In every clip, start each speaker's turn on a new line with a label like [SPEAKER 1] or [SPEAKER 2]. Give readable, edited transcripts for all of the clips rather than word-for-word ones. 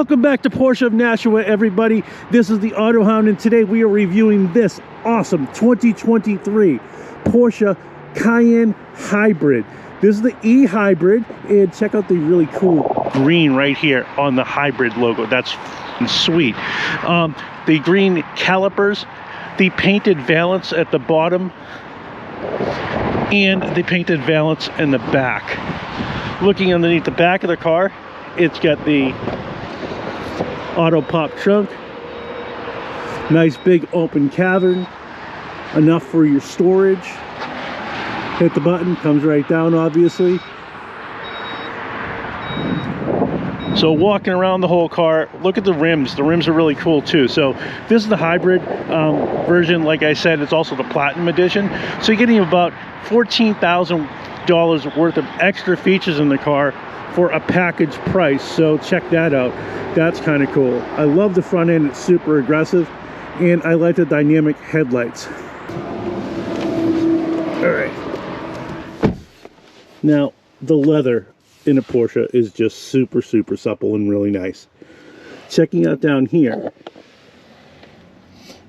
[SPEAKER 1] Welcome back to Porsche of Nashua, everybody. This is the AutoHound, and today we are reviewing this awesome 2023 Porsche Cayenne Hybrid. This is the E-Hybrid, and check out the really cool green right here on the Hybrid logo. That's sweet. The green calipers, the painted valance at the bottom, and the painted valance in the back. Looking underneath the back of the car, it's got the auto pop trunk, nice big open cavern, enough for your storage. Hit the button, comes right down, obviously. So walking around the whole car, look at the rims. The rims are really cool too. So this is the hybrid version. Like I said, it's also the platinum edition. So you're getting about $14,000 worth of extra features in the car for a package price. So check that out. That's kind of cool. I love the front end. It's super aggressive, and I like the dynamic headlights. All right. Now, the leather in a Porsche is just super supple and really nice. Checking out down here,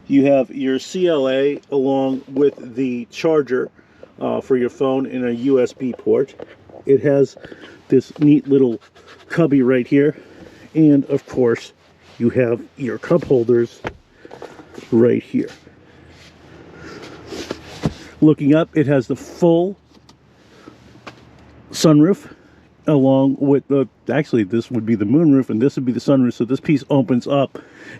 [SPEAKER 1] you have your CLA along with the charger for your phone and a USB port. It has this neat little cubby right here, and of course you have your cup holders right here. Looking up, it has the full sunroof along with the, actually this would be the moonroof and this would be the sunroof, so this piece opens up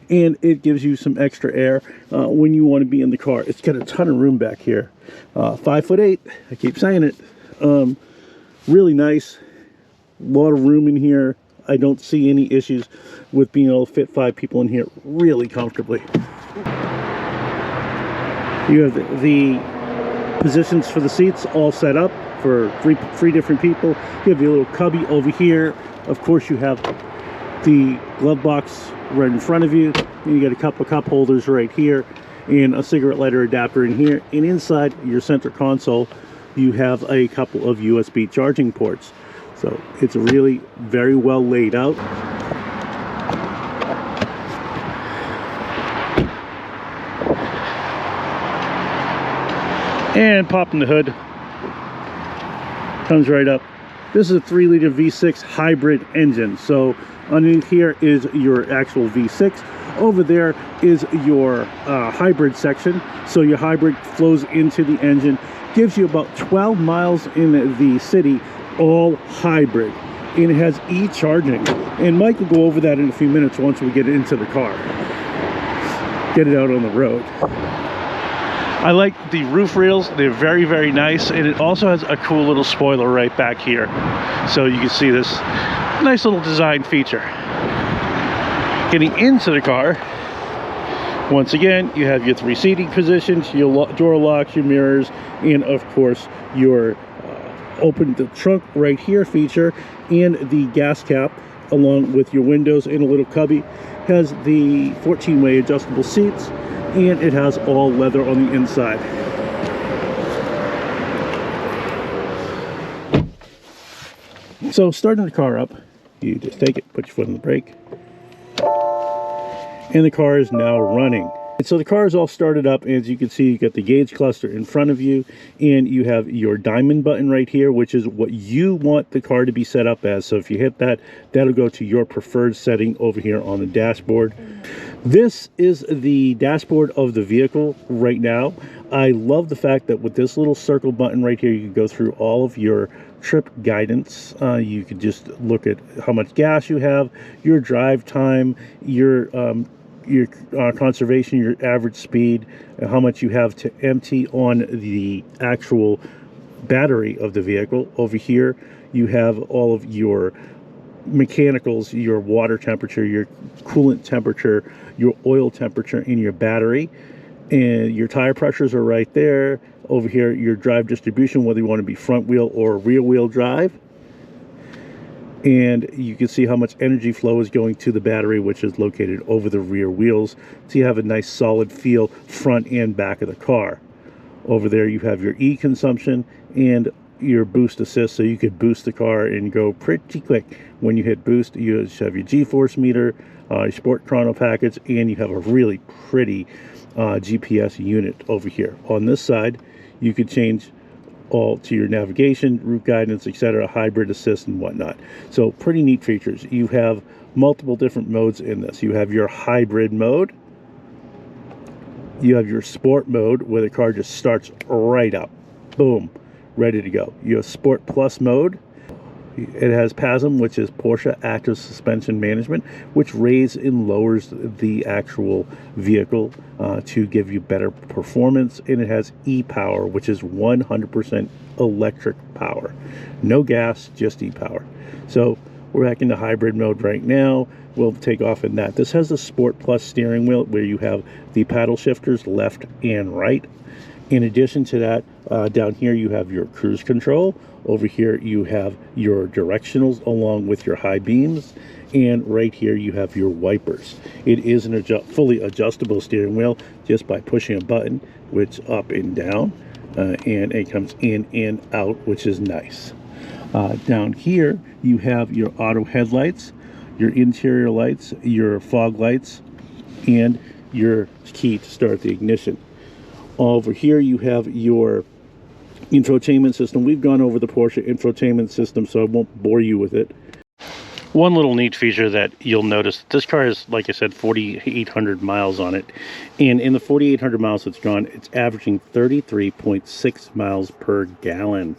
[SPEAKER 1] and it gives you some extra air when you want to be in the car. It's got a ton of room back here. 5'8", I keep saying it. Really nice, a lot of room in here. I don't see any issues with being able to fit 5 people in here really comfortably. You have the positions for the seats all set up for three different people. You have your little cubby over here. Of course, you have the glove box right in front of you. And you got a couple of cup holders right here and a cigarette lighter adapter in here. And inside your center console, you have a couple of USB charging ports. So it's really very well laid out. And popping the hood, comes right up. This is a 3-liter V6 hybrid engine. So underneath here is your actual V6. Over there is your hybrid section. So your hybrid flows into the engine, gives you about 12 miles in the city, all hybrid, and it has e-charging. And Mike will go over that in a few minutes once we get into the car, get it out on the road. I like the roof rails. They're very nice, and it also has a cool little spoiler right back here, so you can see this nice little design feature. Getting into the car, once again, you have your 3 seating positions, your door locks, your mirrors, and of course your open the trunk right here feature, and the gas cap along with your windows and a little cubby. Has the 14-way adjustable seats, and it has all leather on the inside. So starting the car up, you just take it, put your foot on the brake, and the car is now running. And so the car is all started up. As you can see, you got the gauge cluster in front of you, and you have your diamond button right here, which is what you want the car to be set up as. So if you hit that, that'll go to your preferred setting over here on the dashboard. This is the dashboard of the vehicle right now. I love the fact that with this little circle button right here, you can go through all of your trip guidance. You could just look at how much gas you have, your drive time, your conservation, your average speed, and how much you have to empty on the actual battery of the vehicle. Over here you have all of your mechanicals, your water temperature, your coolant temperature, your oil temperature in your battery, and your tire pressures are right there. Over here, your drive distribution, whether you want to be front wheel or rear wheel drive. And you can see how much energy flow is going to the battery, which is located over the rear wheels, so you have a nice solid feel front and back of the car. Over there you have your E consumption and your boost assist, so you could boost the car and go pretty quick. When you hit boost, you have your G-force meter, your sport chrono package, and you have a really pretty GPS unit over here. On this side, you could change all to your navigation, route guidance, etc., hybrid assist and whatnot. So pretty neat features. You have multiple different modes in this. You have your hybrid mode, you have your sport mode where the car just starts right up, boom, ready to go. You have Sport Plus mode. It has PASM, which is Porsche Active Suspension Management, which raises and lowers the actual vehicle to give you better performance. And it has e-power, which is 100% electric power. No gas, just e-power. So we're back into hybrid mode right now. We'll take off in that. This has a Sport Plus steering wheel where you have the paddle shifters left and right. In addition to that, down here you have your cruise control. Over here you have your directionals along with your high beams. And right here you have your wipers. It is an fully adjustable steering wheel just by pushing a button, which up and down. And it comes in and out, which is nice. Down here you have your auto headlights, your interior lights, your fog lights, and your key to start the ignition. Over here you have your infotainment system. We've gone over the Porsche infotainment system, so I won't bore you with it. One little neat feature that you'll notice, this car is, like I said, 4,800 miles on it. And in the 4,800 miles it's gone, it's averaging 33.6 miles per gallon.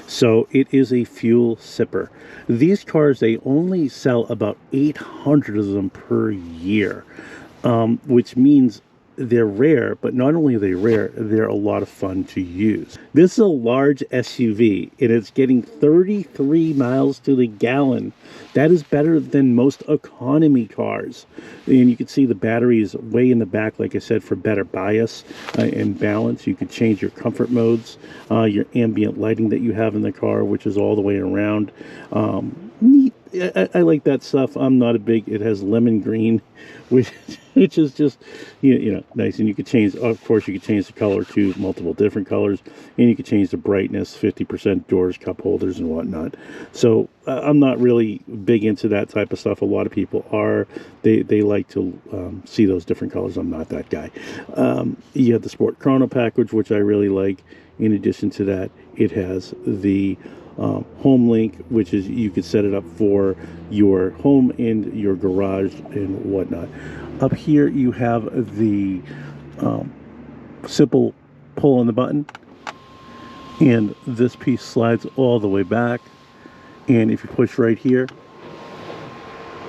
[SPEAKER 1] So it is a fuel sipper. These cars, they only sell about 800 of them per year, which means they're rare, but not only are they rare, they're a lot of fun to use. This is a large SUV, and it's getting 33 miles to the gallon. That is better than most economy cars. And you can see the battery is way in the back, like I said, for better bias and balance. You could change your comfort modes, your ambient lighting that you have in the car, which is all the way around. Neat. I like that stuff. I'm not a big, it has lemon green, which is just, you know, nice. And you could change, of course, you could change the color to multiple different colors, and you could change the brightness, 50% doors, cup holders, and whatnot. So I'm not really big into that type of stuff. A lot of people are. They like to see those different colors. I'm not that guy. You have the Sport Chrono package, which I really like. In addition to that, it has the home link, which is you could set it up for your home and your garage and whatnot. Up here you have the simple pull on the button, and this piece slides all the way back, and if you push right here,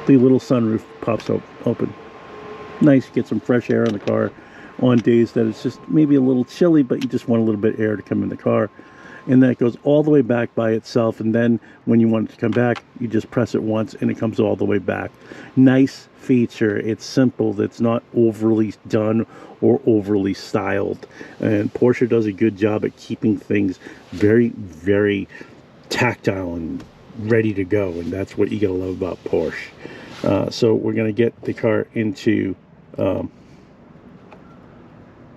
[SPEAKER 1] the little sunroof pops open. Nice, get some fresh air in the car on days that it's just maybe a little chilly, but you just want a little bit of air to come in the car. And that goes all the way back by itself, and then when you want it to come back, you just press it once and it comes all the way back. Nice feature. It's simple. It's not overly done or overly styled, and Porsche does a good job at keeping things very, very tactile and ready to go, and that's what you gotta love about Porsche. So we're gonna get the car into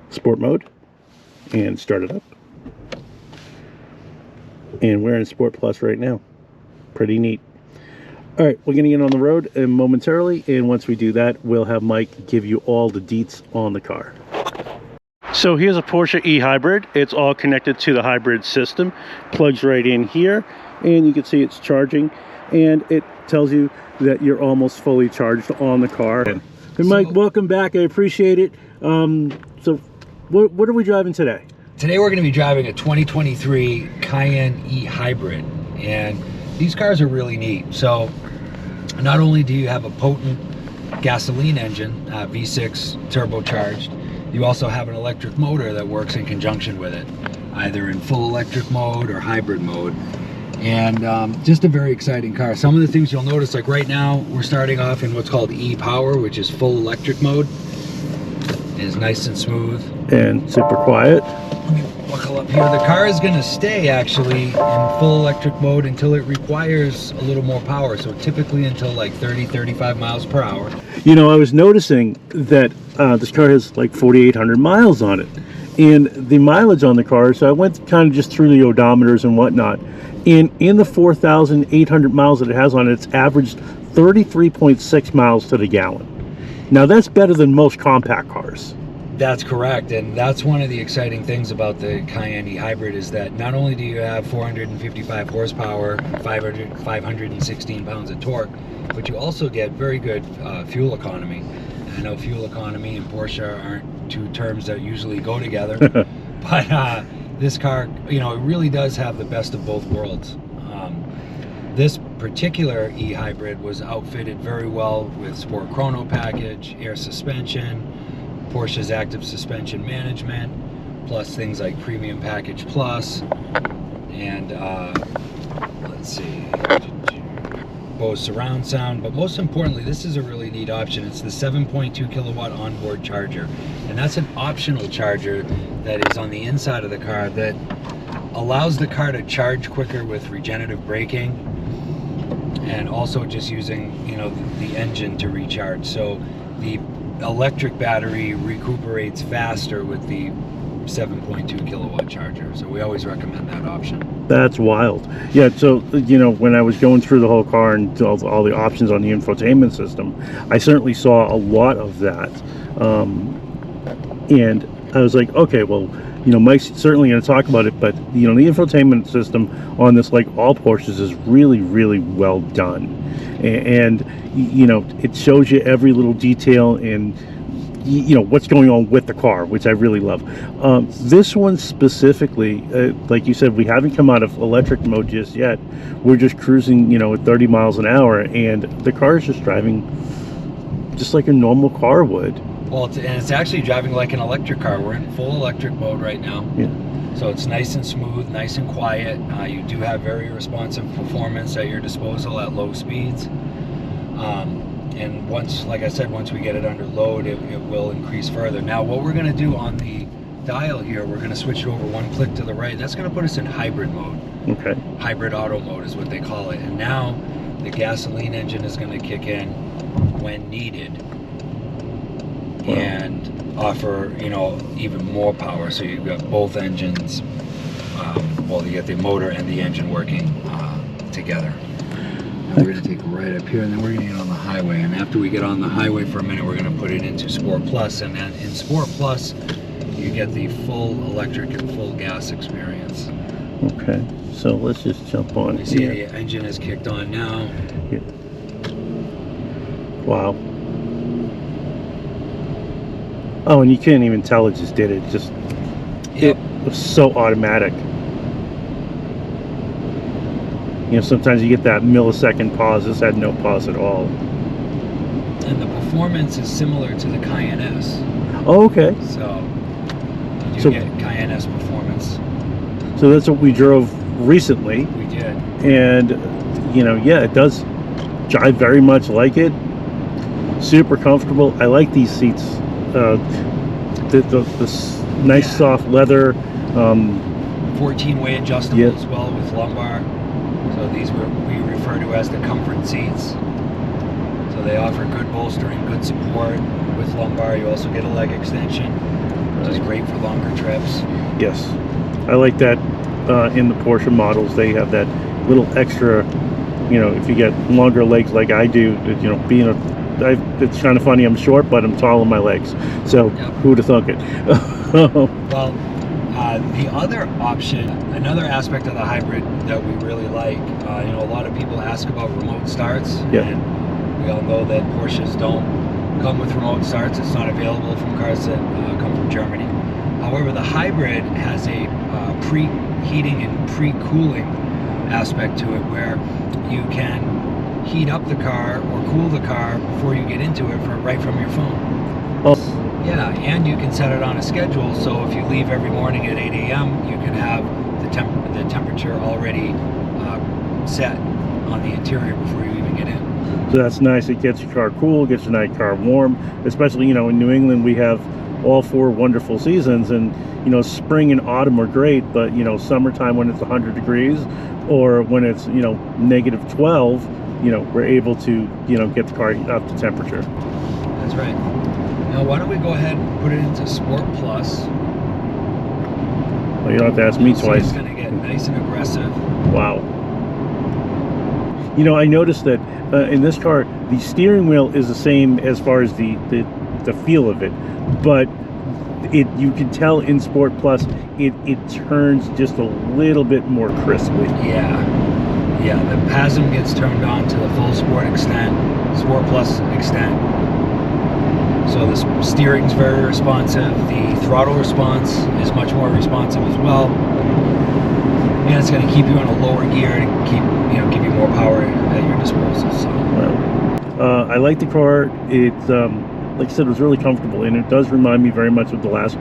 [SPEAKER 1] sport mode and start it up. And we're in Sport Plus right now. Pretty neat. All right, we're going to get on the road momentarily, and once we do that, we'll have Mike give you all the deets on the car. So here's a Porsche e-hybrid. It's all connected to the hybrid system. Plugs right in here, and you can see it's charging, and it tells you that you're almost fully charged on the car. And Mike, welcome back. I appreciate it. So what are we driving today?
[SPEAKER 2] Today we're going to be driving a 2023 Cayenne e-hybrid, and these cars are really neat. So not only do you have a potent gasoline engine, V6 turbocharged, you also have an electric motor that works in conjunction with it, either in full electric mode or hybrid mode. And just a very exciting car. Some of the things you'll notice, like right now we're starting off in what's called e-power, which is full electric mode. It is nice and smooth
[SPEAKER 1] and super quiet.
[SPEAKER 2] Let me buckle up here. The car is going to stay actually in full electric mode until it requires a little more power. So typically until like 30-35 miles per hour.
[SPEAKER 1] You know, I was noticing that this car has like 4,800 miles on it. And the mileage on the car, so I went kind of just through the odometers and whatnot. And in the 4,800 miles that it has on it, it's averaged 33.6 miles to the gallon. Now that's better than most compact cars.
[SPEAKER 2] That's correct, and that's one of the exciting things about the Cayenne e-hybrid is that not only do you have 455 horsepower, 516 pounds of torque, but you also get very good fuel economy. I know fuel economy and Porsche aren't two terms that usually go together, but this car, you know, it really does have the best of both worlds. This particular e-hybrid was outfitted very well with Sport Chrono package, air suspension, Porsche's active suspension management, plus things like Premium Package Plus, and let's see, Bose surround sound. But most importantly, this is a really neat option. It's the 7.2 kilowatt onboard charger, and that's an optional charger that is on the inside of the car that allows the car to charge quicker with regenerative braking, and also just using, you know, the engine to recharge. So the electric battery recuperates faster with the 7.2 kilowatt charger. So we always recommend that option.
[SPEAKER 1] That's wild. Yeah, so, you know, when I was going through the whole car and all the options on the infotainment system, I certainly saw a lot of that. And I was like, okay, well, you know, Mike's certainly going to talk about it, but, you know, the infotainment system on this, like all Porsches, is really, really well done. And you know, it shows you every little detail and, you know, what's going on with the car, which I really love. This one specifically, like you said, we haven't come out of electric mode just yet. We're just cruising, you know, at 30 miles an hour, and the car is just driving just like a normal car would.
[SPEAKER 2] Well, it's actually driving like an electric car. We're in full electric mode right now.
[SPEAKER 1] Yeah.
[SPEAKER 2] So it's nice and smooth, nice and quiet. You do have very responsive performance at your disposal at low speeds. And once, like I said, once we get it under load, it will increase further. Now, what we're going to do on the dial here, we're going to switch it over one click to the right. That's going to put us in hybrid mode.
[SPEAKER 1] Okay.
[SPEAKER 2] Hybrid auto mode is what they call it. And now the gasoline engine is going to kick in when needed. Wow. And offer, you know, even more power. So you've got both engines, well, you get the motor and the engine working together. And we're going to take it right up here, and then we're going to get on the highway. And after we get on the highway for a minute, we're going to put it into Sport Plus. And then in Sport Plus, you get the full electric and full gas experience.
[SPEAKER 1] Okay, so let's just jump on.
[SPEAKER 2] You see the engine is kicked on now.
[SPEAKER 1] Yeah. Wow. Oh, and you can't even tell it just did it. Just,
[SPEAKER 2] Yep.
[SPEAKER 1] It was so automatic. You know, sometimes you get that millisecond pause. This had no pause at all.
[SPEAKER 2] And the performance is similar to the Cayenne S.
[SPEAKER 1] Oh, okay.
[SPEAKER 2] So you do get Cayenne S performance.
[SPEAKER 1] So that's what we drove recently.
[SPEAKER 2] We did.
[SPEAKER 1] And, you know, yeah, it does drive very much like it. Super comfortable. I like these seats. This nice soft leather.
[SPEAKER 2] 14-way adjustable
[SPEAKER 1] Yep.
[SPEAKER 2] as well with lumbar. So these we refer to as the comfort seats. So they offer good bolstering, good support with lumbar. You also get a leg extension, which is great for longer trips.
[SPEAKER 1] Yes, I like that. In the Porsche models, they have that little extra. You know, if you get longer legs like I do, you know, it's kind of funny. I'm short, but I'm tall in my legs. So who would have thunk it?
[SPEAKER 2] Well, the other option, another aspect of the hybrid that we really like, you know, a lot of people ask about remote starts, and we all know that Porsches don't come with remote starts. It's not available from cars that come from Germany. However, the hybrid has a preheating and pre-cooling aspect to it, where you can heat up the car or cool the car before you get into it right from your phone.
[SPEAKER 1] Oh.
[SPEAKER 2] Yeah, and you can set it on a schedule, so if you leave every morning at 8 a.m., you can have the temperature already set on the interior before you even get in.
[SPEAKER 1] So that's nice. It gets your car cool, gets your night car warm. Especially, you know, in New England, we have all 4 wonderful seasons, and, you know, spring and autumn are great, but, you know, summertime when it's 100 degrees or when it's, you know, negative 12, you know, we're able to, you know, get the car up to temperature.
[SPEAKER 2] That's right. Now, why don't we go ahead and put it into Sport Plus.
[SPEAKER 1] Well, you don't have to ask me twice.
[SPEAKER 2] It's going to get nice and aggressive.
[SPEAKER 1] Wow. You know, I noticed that in this car, the steering wheel is the same as far as the feel of it, but you can tell in Sport Plus it turns just a little bit more crisply.
[SPEAKER 2] Yeah, the PASM gets turned on to the full Sport Plus extent. So the steering's very responsive. The throttle response is much more responsive as well. And it's going to keep you in a lower gear to give you more power at your disposal. So.
[SPEAKER 1] Well, I like the car. It's like I said, it was really comfortable, and it does remind me very much of the last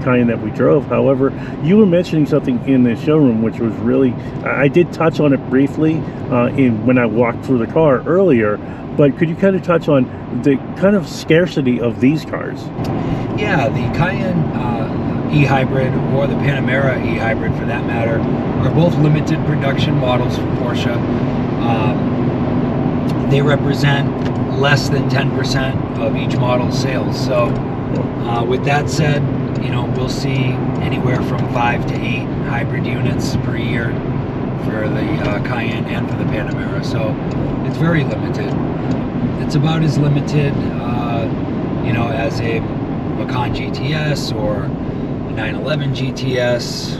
[SPEAKER 1] Cayenne that we drove. However, you were mentioning something in the showroom which was really, I did touch on it briefly when I walked through the car earlier, but could you kind of touch on the kind of scarcity of these cars?
[SPEAKER 2] Yeah, the Cayenne e-hybrid or the Panamera e-hybrid for that matter are both limited production models for Porsche. They represent less than 10% of each model's sales. So with that said, we'll see anywhere from 5 to 8 hybrid units per year for the Cayenne and for the Panamera. So it's very limited. It's about as limited, as a Macan GTS or a 911 GTS.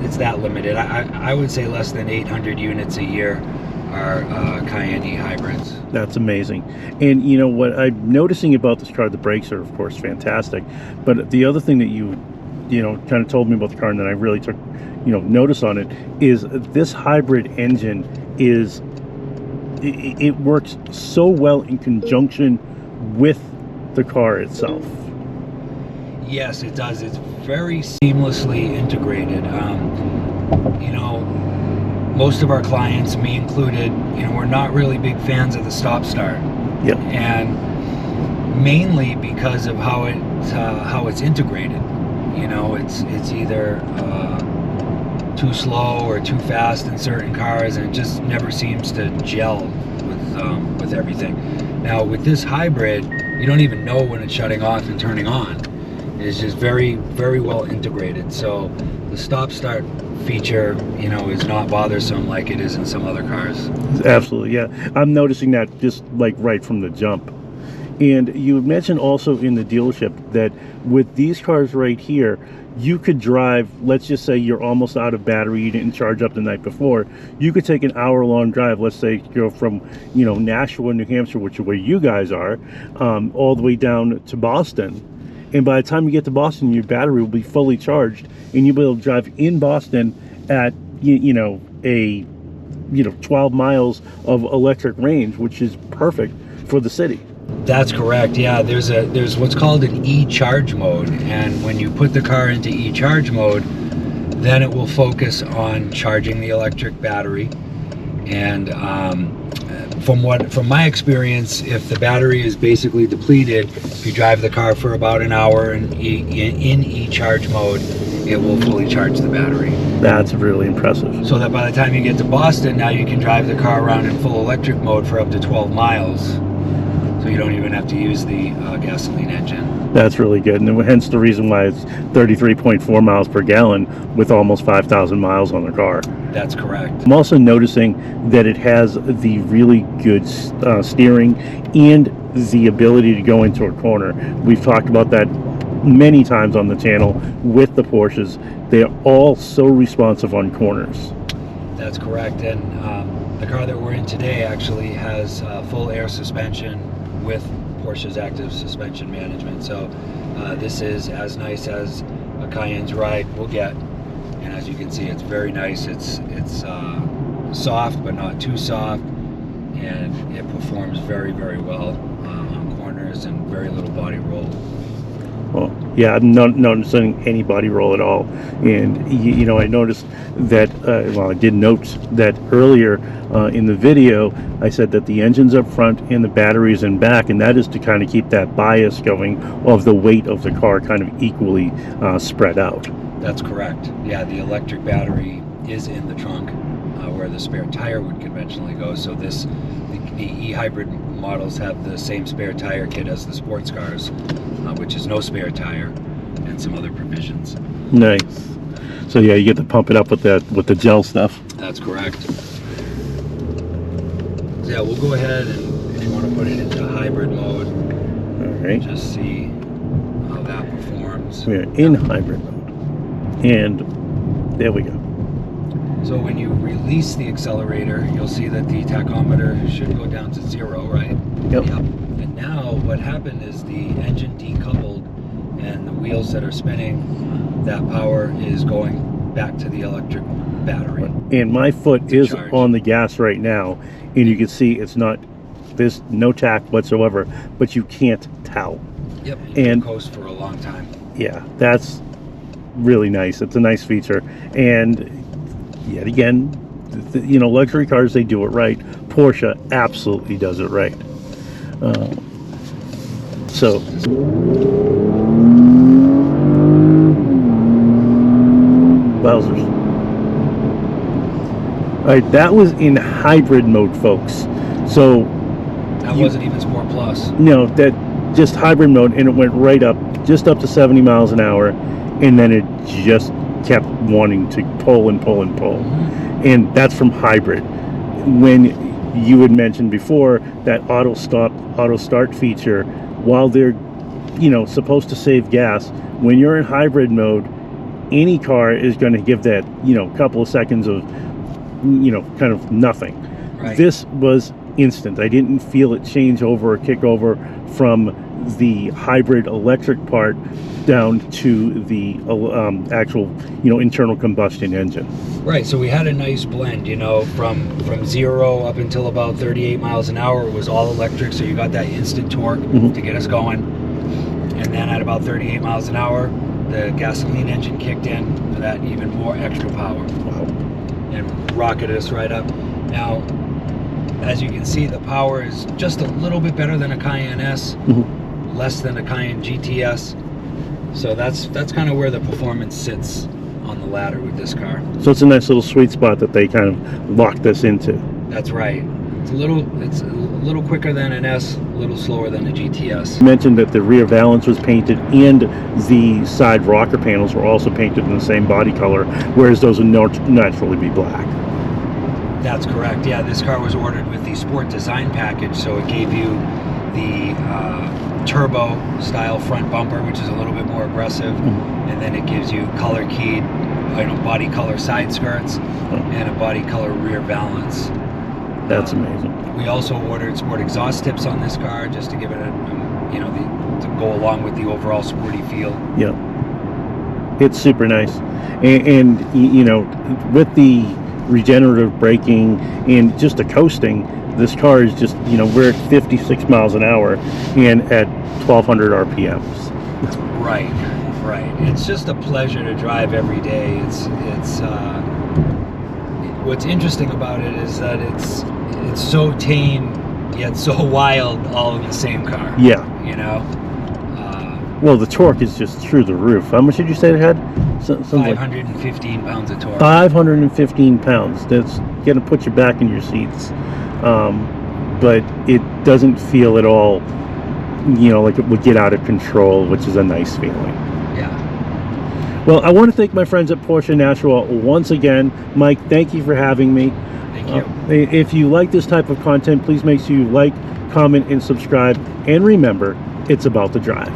[SPEAKER 2] It's that limited. I would say less than 800 units a year are Cayenne e-hybrids.
[SPEAKER 1] That's amazing. And you know what I'm noticing about this car, the brakes are of course fantastic, but the other thing that you kind of told me about the car and that I really took notice on it is this hybrid engine it works so well in conjunction with the car itself.
[SPEAKER 2] Yes, it does. It's very seamlessly integrated. Most of our clients, me included, we're not really big fans of the stop-start.
[SPEAKER 1] Yeah.
[SPEAKER 2] And mainly because of how it's integrated. It's either too slow or too fast in certain cars, and it just never seems to gel with everything. Now with this hybrid, you don't even know when it's shutting off and turning on. It's just very, very well integrated. So the stop-start feature, is not bothersome like it is in some other cars.
[SPEAKER 1] Absolutely, yeah. I'm noticing that just like right from the jump. And you mentioned also in the dealership that with these cars right here, you could drive, let's just say you're almost out of battery, you didn't charge up the night before, you could take an hour-long drive, let's say go from Nashua, New Hampshire, which is where you guys are, all the way down to Boston. And by the time you get to Boston, your battery will be fully charged, and you'll be able to drive in Boston at 12 miles of electric range, which is perfect for the city.
[SPEAKER 2] That's correct. Yeah, there's what's called an e-charge mode, and when you put the car into e-charge mode, then it will focus on charging the electric battery. And from my experience, if the battery is basically depleted, if you drive the car for about an hour in e-charge mode, it will fully charge the battery.
[SPEAKER 1] That's really impressive.
[SPEAKER 2] So that by the time you get to Boston, now you can drive the car around in full electric mode for up to 12 miles. So you don't even have to use the gasoline engine.
[SPEAKER 1] That's really good, and hence the reason why it's 33.4 miles per gallon with almost 5,000 miles on the car.
[SPEAKER 2] That's correct.
[SPEAKER 1] I'm also noticing that it has the really good steering and the ability to go into a corner. We've talked about that many times on the channel with the Porsches. They are all so responsive on corners.
[SPEAKER 2] That's correct, and the car that we're in today actually has full air suspension with Porsche's active suspension management. So this is as nice as a Cayenne's ride will get, and as you can see, it's very nice. It's soft but not too soft, and it performs very, very well on corners and very little body roll.
[SPEAKER 1] Well, yeah, I'm not noticing any body roll at all. And I noticed that I did note that earlier in the video I said that the engine's up front and the battery's in back, and that is to kind of keep that bias going of the weight of the car kind of equally spread out.
[SPEAKER 2] That's correct. Yeah, the electric battery is in the trunk where the spare tire would conventionally go. So the e-hybrid models have the same spare tire kit as the sports cars, which is no spare tire. and some other provisions.
[SPEAKER 1] Nice. So yeah, you get to pump it up with the gel stuff.
[SPEAKER 2] That's correct. So yeah, we'll go ahead and if you want to put it into hybrid mode,
[SPEAKER 1] All right.
[SPEAKER 2] just see how that performs.
[SPEAKER 1] We're in hybrid mode, and there we go.
[SPEAKER 2] So when you release the accelerator, you'll see that the tachometer should go down to 0, right?
[SPEAKER 1] Yep.
[SPEAKER 2] And now what happened is the engine decoupled, and the wheels that are spinning, that power is going back to the electric battery.
[SPEAKER 1] And my foot is
[SPEAKER 2] charge.
[SPEAKER 1] on the gas right now, and you can see it's not, there's no tack whatsoever, but you can't tell.
[SPEAKER 2] Yep. You
[SPEAKER 1] And-
[SPEAKER 2] can coast for a long time.
[SPEAKER 1] Yeah, that's really nice. It's a nice feature, and yet again, you know, luxury cars, they do it right. Porsche absolutely does it right. So wowzers. All right, that was in hybrid mode, folks. So
[SPEAKER 2] That wasn't even Sport Plus.
[SPEAKER 1] no, that just hybrid mode, and it went right up, just up to 70 miles an hour, and then it just kept wanting to pull and pull and pull. And that's from hybrid. When you had mentioned before that auto start feature, while they're, you know, supposed to save gas, when you're in hybrid mode, any car is going to give that, you know, couple of seconds of, you know, kind of nothing.
[SPEAKER 2] Right.
[SPEAKER 1] This was instant. I didn't feel it change over or kick over from the hybrid electric part down to the actual, you know, internal combustion engine.
[SPEAKER 2] Right, so we had a nice blend, you know, from 0 up until about 38 miles an hour. It was all electric, so you got that instant torque to get us going. And then at about 38 miles an hour, the gasoline engine kicked in for that even more extra power.
[SPEAKER 1] Wow.
[SPEAKER 2] And rocketed us right up. Now, as you can see, the power is just a little bit better than a Cayenne S, less than a Cayenne GTS. So that's kind of where the performance sits on the ladder with this car.
[SPEAKER 1] So it's a nice little sweet spot that they kind of locked this into.
[SPEAKER 2] That's right. It's a little quicker than an S, a little slower than a GTS.
[SPEAKER 1] You mentioned that the rear valance was painted and the side rocker panels were also painted in the same body color, whereas those would naturally be black.
[SPEAKER 2] That's correct. Yeah, this car was ordered with the Sport Design package, so it gave you the turbo style front bumper, which is a little bit more aggressive, and then it gives you color keyed, you know, body color side skirts and a body color rear valance.
[SPEAKER 1] That's amazing.
[SPEAKER 2] We also ordered sport exhaust tips on this car just to give it a, you know, to go along with the overall sporty feel.
[SPEAKER 1] Yeah, it's super nice, and you know, with the regenerative braking and just the coasting, this car is just, you know, we're at 56 miles an hour and at 1200 RPMs.
[SPEAKER 2] Right. It's just a pleasure to drive every day. It's what's interesting about it is that it's so tame yet so wild, all in the same car.
[SPEAKER 1] Yeah.
[SPEAKER 2] You know.
[SPEAKER 1] Well, the torque is just through the roof. How much did you say it had? Something like
[SPEAKER 2] 515 pounds of torque.
[SPEAKER 1] 515 pounds. That's going to put you back in your seats. But it doesn't feel at all, you know, like it would get out of control, which is a nice feeling.
[SPEAKER 2] Yeah.
[SPEAKER 1] Well, I want to thank my friends at Porsche Nashua once again. Mike, thank you for having me.
[SPEAKER 2] Thank you.
[SPEAKER 1] If you like this type of content, please make sure you like, comment, and subscribe. And remember, it's about the drive.